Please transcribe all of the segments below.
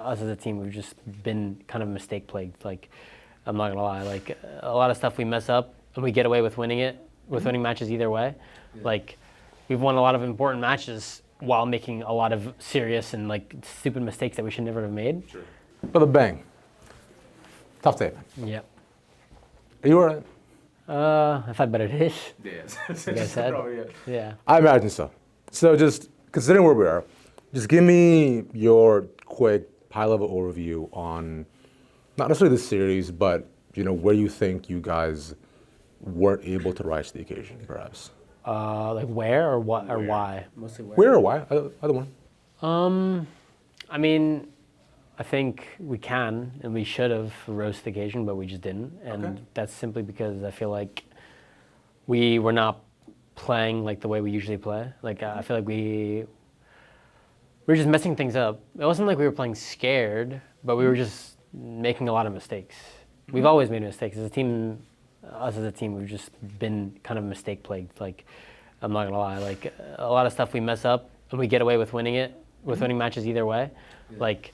us as a team, we've just been kind of mistake plagued. Like, I'm not gonna lie, like a lot of stuff we mess up and we get away with winning it, with winning matches either way. Yeah. Like, we've won a lot of important matches while making a lot of serious and like stupid mistakes that we should never have made. Sure. Brother Bang. Tough day. Yep. Are you alright? I've had better days. Yes. Like I said. Oh, yeah. Yeah. I imagine so. So just considering where we are, just give me your quick high-level overview on not necessarily the series, but where you think you guys weren't able to rise to the occasion, perhaps. Like where or what or why? Mostly where? Where or why? Either one. I mean, I think we can and we should have rose to the occasion, but we just didn't. And Okay. that's simply because I feel like we were not playing like the way we usually play. Like I feel like we were just messing things up. It wasn't like we were playing scared, but we were just making a lot of mistakes. We've always made mistakes. As a team, us as a team, we've just been kind of mistake plagued. Like, I'm not gonna lie, like a lot of stuff we mess up and we get away with winning it, with winning matches either way. Yeah. Like,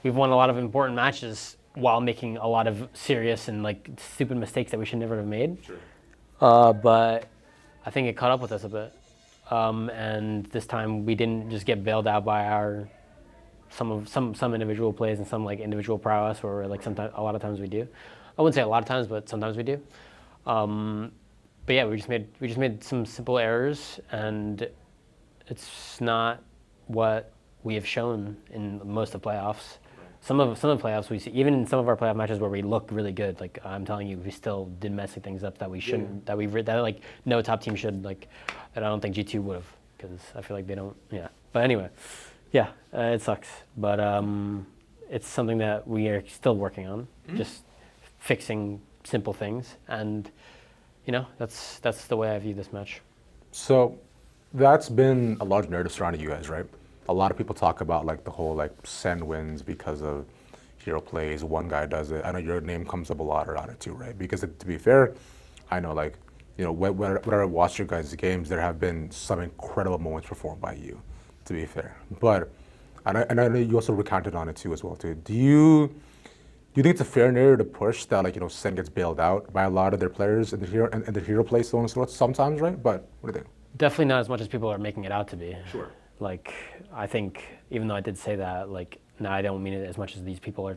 we've won a lot of important matches while making a lot of serious and like stupid mistakes that we should never have made. Sure. But I think it caught up with us a bit. And this time we didn't just get bailed out by some individual plays and some like individual prowess, or like sometimes a lot of times we do. I wouldn't say a lot of times, but sometimes we do. But yeah, we just made some simple errors, and it's not what we have shown in most of the playoffs. Some of the playoffs we see, even in some of our playoff matches where we look really good, like I'm telling you, we still did messing things up that we shouldn't, that like no top team should, like, that I don't think G2 would have, because I feel like they don't. Yeah. But anyway, yeah, it sucks, but it's something that we are still working on, just fixing simple things, and that's the way I view this match. So that's been a large narrative surrounding you guys, right? A lot of people talk about like the whole like Sen wins because of hero plays, one guy does it. I know your name comes up a lot around it too, right? Because to be fair, I know like, when I watch your guys' games, there have been some incredible moments performed by you, to be fair. But, and I know you also recounted on it too as well too. Do you think it's a fair narrative to push that like, Sen gets bailed out by a lot of their players in the hero play, so on and so forth, sometimes, right? But what do you think? Definitely not as much as people are making it out to be. Sure. Like, I think, even though I did say that, like, no, I don't mean it as much as these people are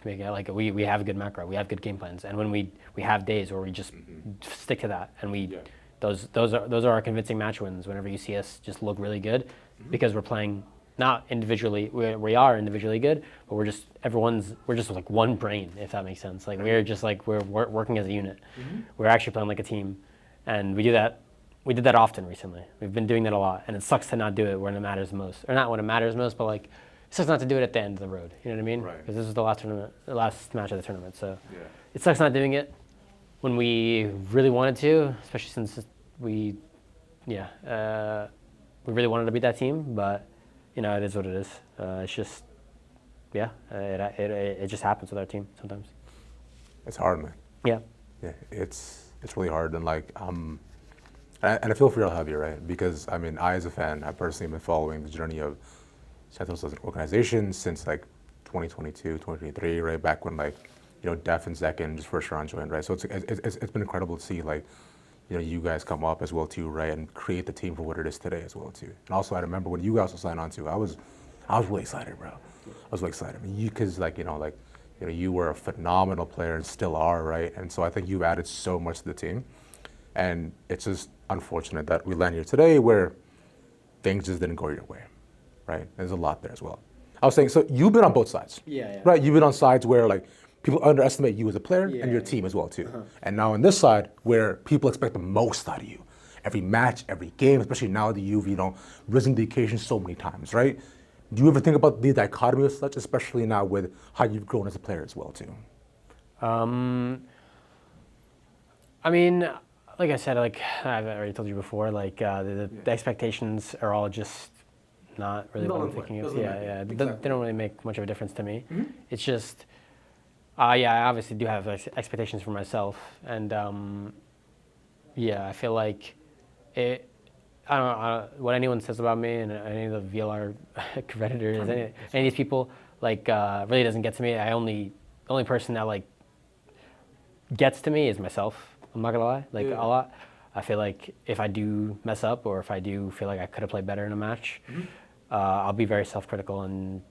making it. Like, we have a good macro, we have good game plans, and when we have days where we just stick to that, and those are our convincing match wins. Whenever you see us just look really good, because we're playing not individually, we are individually good, but we're just like one brain, if that makes sense. Like, we're just like we're working as a unit. We're actually playing like a team, and we do that. We did that often recently. We've been doing that a lot, and it sucks to not do it when it matters most, or not when it matters most, but like it sucks not to do it at the end of the road. You know what I mean? Right. Because this is the last match of the tournament, so Yeah. it sucks not doing it when we really wanted to, especially since we really wanted to beat that team. But it is what it is. It's just, it just happens with our team sometimes. It's hard, man. Yeah. Yeah, it's really hard, and like and I feel for real heavy, right? Because I mean, I as a fan, I personally have been following the journey of Sentinels as an organization since like 2022, 2023, right? Back when like Def and Zekin just first round joined, right? So it's been incredible to see like you guys come up as well too, right? And create the team for what it is today as well too. And also I remember when you guys also signed on too, I was really excited, bro. I was really excited. I mean, because you were a phenomenal player and still are, right? And so I think you've added so much to the team. And it's just unfortunate that we land here today where things just didn't go your way, right? There's a lot there as well. I was saying, so you've been on both sides, Yeah. right? You've been on sides where like people underestimate you as a player and your team as well too. And now on this side where people expect the most out of you. Every match, every game, especially now that you've, risen to the occasion so many times, right? Do you ever think about the dichotomy of such, especially now with how you've grown as a player as well too? I mean, like I said, like I've already told you before, like the expectations are all just not really what I'm thinking of. Yeah. They don't really make much of a difference to me. It's just, I obviously do have expectations for myself, and I feel like it. I don't know what anyone says about me and any of the VLR competitors, any of these people, like really doesn't get to me. The only person that like gets to me is myself. I'm not gonna lie, like a lot. I feel like if I do mess up or if I do feel like I could have played better in a match, I'll be very self-critical and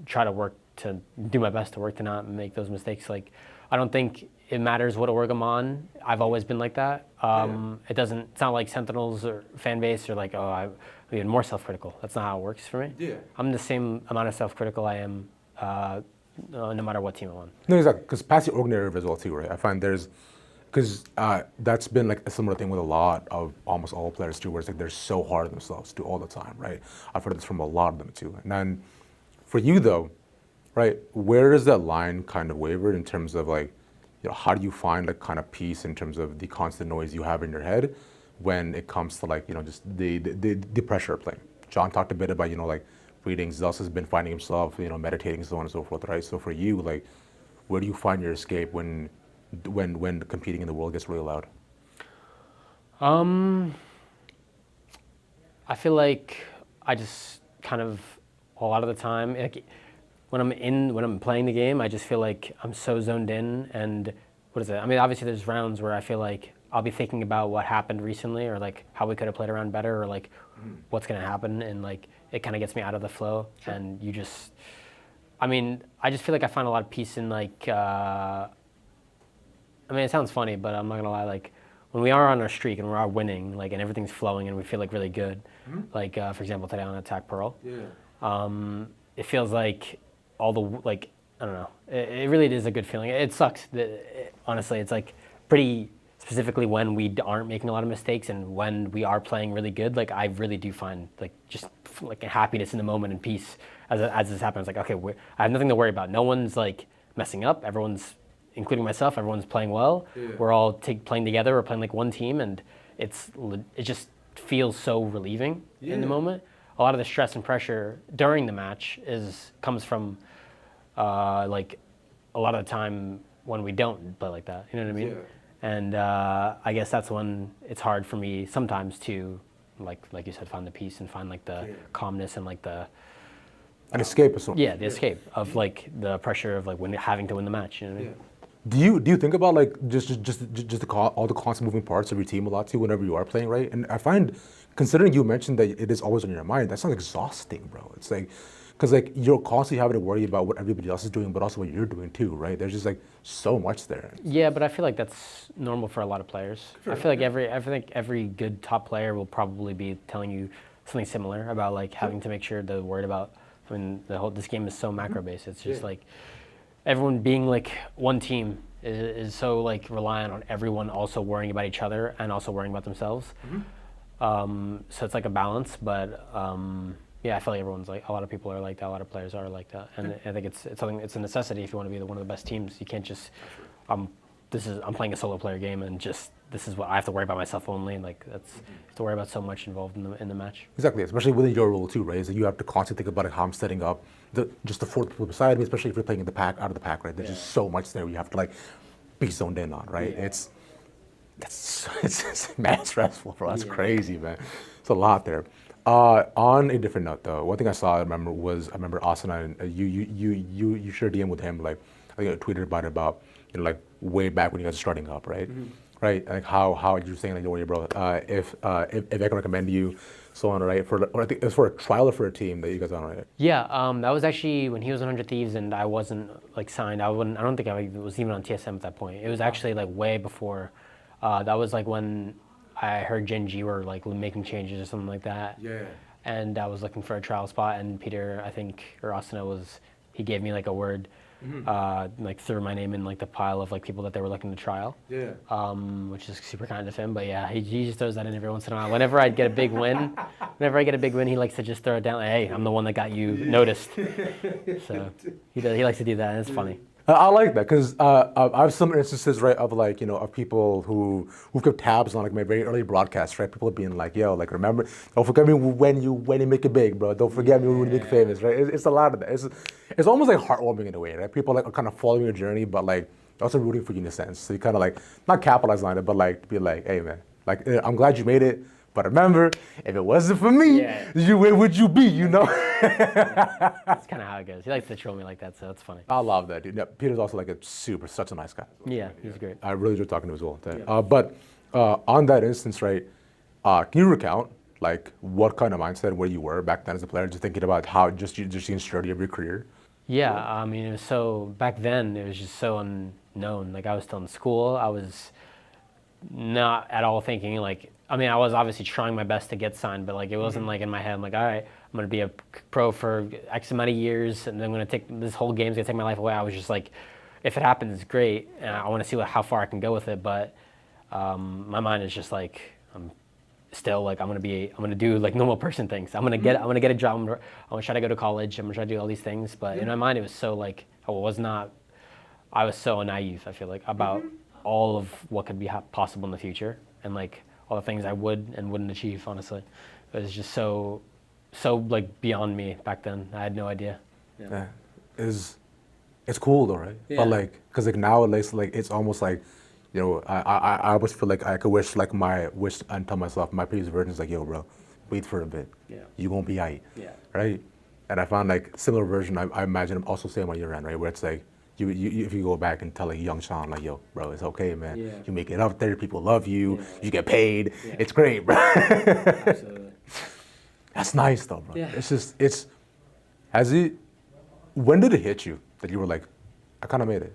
try to work to do my best to work to not make those mistakes. Like, I don't think it matters what org I'm on. I've always been like that. It doesn't. It's not like Sentinels or fan base or like, oh, I'm even more self-critical. That's not how it works for me. Yeah. I'm the same amount of self-critical I am, no matter what team I'm on. No, exactly. Because past the org narrative as well too, right? I find because that's been like a similar thing with a lot of almost all players too, where it's like they're so hard on themselves too all the time, right? I've heard this from a lot of them too. And then for you though, right, where does that line kind of waver in terms of like, how do you find like kind of peace in terms of the constant noise you have in your head when it comes to like, just the pressure of playing? John talked a bit about, like reading. Zeus has been finding himself, meditating, so on and so forth, right? So for you, like, where do you find your escape when competing in the world gets really loud? I feel like I just kind of a lot of the time, like when I'm playing the game, I just feel like I'm so zoned in. And what is it? I mean, obviously there's rounds where I feel like I'll be thinking about what happened recently, or like how we could have played around better, or like what's gonna happen, and like it kind of gets me out of the flow. Sure. And I just feel like I find a lot of peace in like. It sounds funny, but I'm not gonna lie. Like when we are on our streak and we are winning, like and everything's flowing and we feel like really good. Like for example, today on Attack Pearl. It feels like all the like I don't know. It really is a good feeling. It sucks. Honestly, it's like pretty specifically when we aren't making a lot of mistakes and when we are playing really good. Like I really do find like just like a happiness in the moment and peace as this happens. Like okay, I have nothing to worry about. No one's like messing up. Everyone's, including myself, everyone's playing well. We're all playing together. We're playing like one team, and it just feels so relieving in the moment. A lot of the stress and pressure during the match comes from like a lot of the time when we don't play like that. You know what I mean? And I guess that's when it's hard for me sometimes to like you said, find the peace and find like the calmness and like the an escape or something. Yeah, the escape of like the pressure of like having to win the match. You know what I mean? Do you think about like just all the constant moving parts of your team a lot too whenever you are playing, right? And I find, considering you mentioned that it is always on your mind, that sounds exhausting, bro. It's like, because like you're constantly having to worry about what everybody else is doing, but also what you're doing too, right? There's just like so much there. Yeah, but I feel like that's normal for a lot of players. Sure. I feel like every good top player will probably be telling you something similar about like having to make sure they're worried about. I mean, this game is so macro based. It's just like everyone being like one team is so like reliant on everyone also worrying about each other and also worrying about themselves. So it's like a balance, but yeah, I feel like everyone's like, a lot of people are like that, a lot of players are like that, and I think it's something, it's a necessity if you want to be one of the best teams. You can't just I'm playing a solo player game and just this is what I have to worry about myself only, and like that's to worry about so much involved in the match. Exactly, especially within your role too, right? Is that you have to constantly think about like, how I'm setting up just the fourth people beside me, especially if you're playing in the pack, out of the pack, right? There's just so much there you have to like be zoned in on, right? It's mad stressful, bro. That's crazy, man. It's a lot there. On a different note, though, one thing I remember Asuna, and you shared a DM with him, like I think I tweeted about like way back when you guys were starting up, right? Right, like how you're saying like, yo, bro, if I can recommend you, so on, right? Or I think it was for a trial or for a team that you guys are on, right? Yeah, that was actually when he was on 100 Thieves and I wasn't like signed. I don't think I was even on TSM at that point. It was actually like way before. That was like when I heard Gen G were like making changes or something like that. Yeah. And I was looking for a trial spot, and Peter, I think, or Asuna he gave me like a word, like threw my name in like the pile of like people that they were looking to trial. Yeah. Which is super kind of him. But yeah, he just throws that in every once in a while. Whenever I get a big win, he likes to just throw it down. Like, hey, I'm the one that got you noticed. So he likes to do that, and it's funny. I like that because I have some instances, right, of like, of people who kept tabs on like my very early broadcasts, right? People being like, yo, like remember, don't forget me when you make it big, bro. Don't forget me when you make it famous, right? It's a lot of that. It's almost like heartwarming in a way, right? People like are kind of following your journey, but like also rooting for you in a sense. So you kind of like not capitalize on it, but like be like, hey man, like I'm glad you made it, But remember, if it wasn't for me, where would you be? You know. That's kind of how it goes. He likes to troll me like that, so it's funny. I love that, dude. Yeah, Peter's also like such a nice guy. Yeah, he's great. I really enjoyed talking to him as well. But on that instance, right? Can you recount like what kind of mindset where you were back then as a player, just thinking about how just the journey of your career? Yeah, I mean, it was so back then. It was just so unknown. Like I was still in school. I was not at all thinking like. I mean, I was obviously trying my best to get signed, but like it wasn't like in my head. I'm like, all right, I'm gonna be a pro for X amount of years, and then I'm gonna take this whole game's gonna take my life away. I was just like, if it happens, great, and I want to see how far I can go with it. But my mind is just like I'm still like I'm gonna do like normal person things. I'm gonna get a job. I'm gonna try to go to college. I'm gonna try to do all these things. But in my mind, it was so like I was so naive. I feel like about all of what could be possible in the future, and like all the things I would and wouldn't achieve. Honestly, it was just so like beyond me back then. I had no idea. Yeah. It's cool though, right? Yeah. But like, cause like now at least like it's almost like, you know, I always feel like I could wish like and tell myself my previous version is like, yo, bro, wait for a bit. Yeah. You won't be aight. Yeah. Right. And I found like similar version. I imagine I'm also same on your end, right? Where it's like you if you go back and tell like young Sean like, yo, bro, it's okay, man. Yeah. You make it up there. People love you. Yeah. You get paid. Yeah. It's great, bro. Absolutely. That's nice though, bro. Yeah. When did it hit you that you were like, I kind of made it?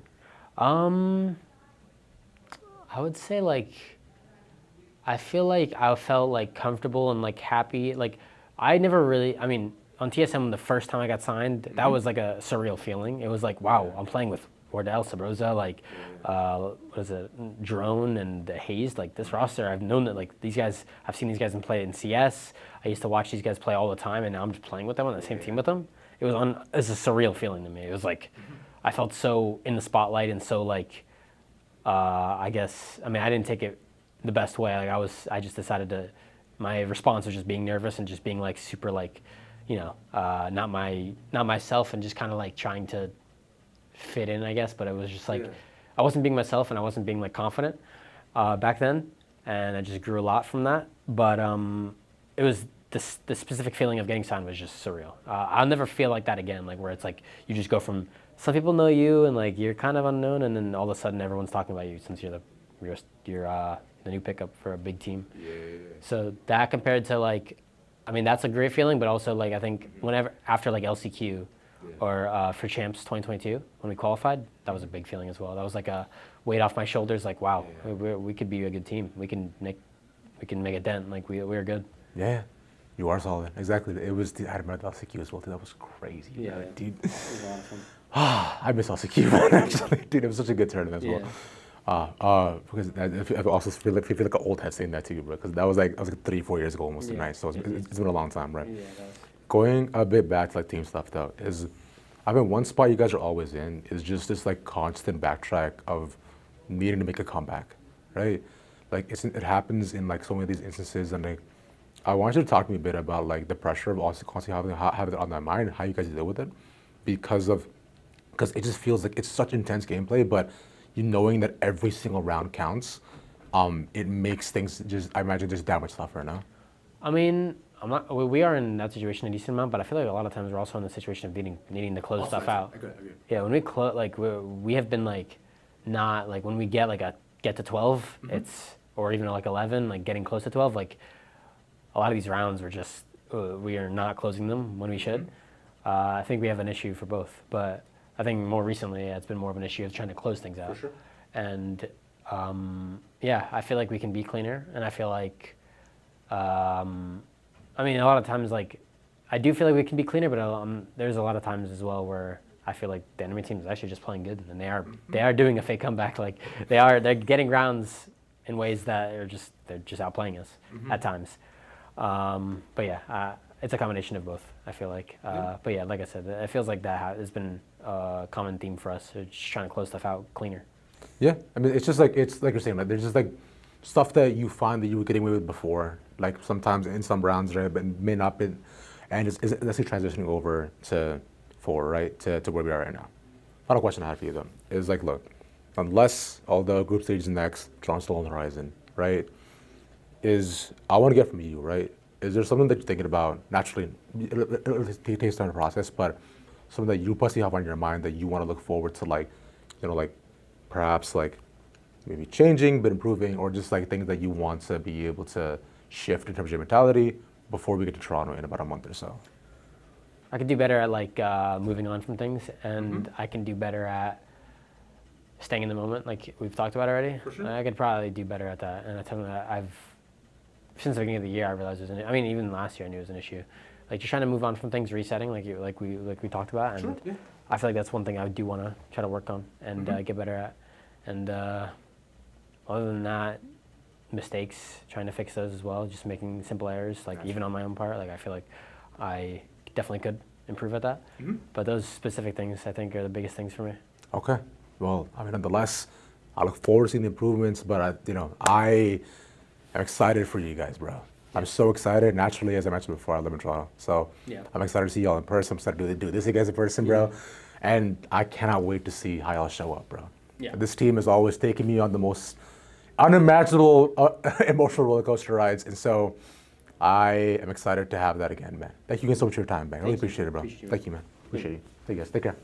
I would say like I feel like I felt like comfortable and like happy. Like I never really. I mean, on TSM the first time I got signed, that was like a surreal feeling. It was like, wow, I'm playing with Wardell, Sabrosa, like what is it, Drone and Hayes. Like this roster, I've known that like these guys. I've seen these guys play in CS. I used to watch these guys play all the time, and now I'm just playing with them on the same team with them. It's a surreal feeling to me. It was like I felt so in the spotlight and so like I guess I mean I didn't take it the best way. Like I just decided to. My response was just being nervous and just being like super like, you know, not myself and just kind of like trying to fit in, I guess. But it was just like I wasn't being myself and I wasn't being like confident back then, and I just grew a lot from that. But it was the specific feeling of getting signed was just surreal. I'll never feel like that again. Like where it's like you just go from some people know you and like you're kind of unknown, and then all of a sudden everyone's talking about you since you're the new pickup for a big team. Yeah. So that compared to like, I mean that's a great feeling, but also like I think whenever after like LCQ or for Champs 2022 when we qualified, that was a big feeling as well. That was like a weight off my shoulders. Like wow, we could be a good team. We can make a dent. Like we're good. Yeah. You are solid. Exactly. I remember the LCQ as well, dude. That was crazy. Yeah. Dude. It was a lot of fun. I miss LCQ, man, actually. Dude, it was such a good tournament as well. Because I also feel like an old head saying that to you, bro. Because that was like 3-4 years ago almost tonight. So it's been a long time, right? Yeah, Going a bit back to like team stuff though, I mean one spot you guys are always in is just this like constant backtrack of needing to make a comeback, right? Like it happens in like so many of these instances, and like I want you to talk to me a bit about like the pressure of also constantly having it on that mind, how you guys deal with it, because it just feels like it's such intense gameplay, but you knowing that every single round counts, it makes things I imagine just that much tougher, no? I mean, we are in that situation a decent amount, but I feel like a lot of times we're also in the situation of needing to close stuff out. Okay. Yeah, when we close, like we have been like, not like when we get to 12, it's or even like 11, like getting close to 12, like a lot of these rounds we are not closing them when we should. I think we have an issue for both, but I think more recently it's been more of an issue of trying to close things out. For sure. And I feel like we can be cleaner, and I feel like, I mean, a lot of times like I do feel like we can be cleaner, but there's a lot of times as well where I feel like the enemy team is actually just playing good, and they are doing a fake comeback. Like they're getting rounds in ways that they're just outplaying us at times. But yeah, it's a combination of both, I feel like. But yeah, like I said, it feels like that has been a common theme for us. Just trying to close stuff out cleaner. Yeah, I mean, it's like you're saying, like there's just like stuff that you find that you were getting away with before, like sometimes in some rounds, right, but may not be, and it's let's say transitioning over to where we are right now. Final question I have for you though is like, look, unless all the group stages next, Toronto's still on the horizon, right? is I want to get from you, right? Is there something that you're thinking about naturally? It takes time to process, but something that you personally have on your mind that you want to look forward to, like, like perhaps like maybe changing, but improving, or just like things that you want to be able to shift in terms of your mentality before we get to Toronto in about a month or so. I could do better at like moving on from things, and I can do better at staying in the moment, like we've talked about already. For sure. I could probably do better at that, and that's something that I've since the beginning of the year I realized was I mean, even last year I knew it was an issue. Like just trying to move on from things, resetting, like we talked about, and Sure, yeah. I feel like that's one thing I do want to try to work on and get better at. And other than that, mistakes, trying to fix those as well, just making simple errors, like Gotcha. even on my own part. Like I feel like I definitely could improve at that. But those specific things I think are the biggest things for me. Okay. Well, I mean, nonetheless, I look forward to seeing the improvements, but I am excited for you guys, bro. I'm so excited. Naturally, as I mentioned before, I live in Toronto, so Yeah. I'm excited to see y'all in person. I'm excited to do this again in person, bro. And I cannot wait to see how y'all show up, bro. Yeah. This team is always taking me on the most unimaginable emotional roller coaster rides, and so I am excited to have that again, man. Thank you guys so much for your time, man. I really Thank you. appreciate it, bro. Appreciate you. Thank you, man. Appreciate you. Thank you guys. Take care.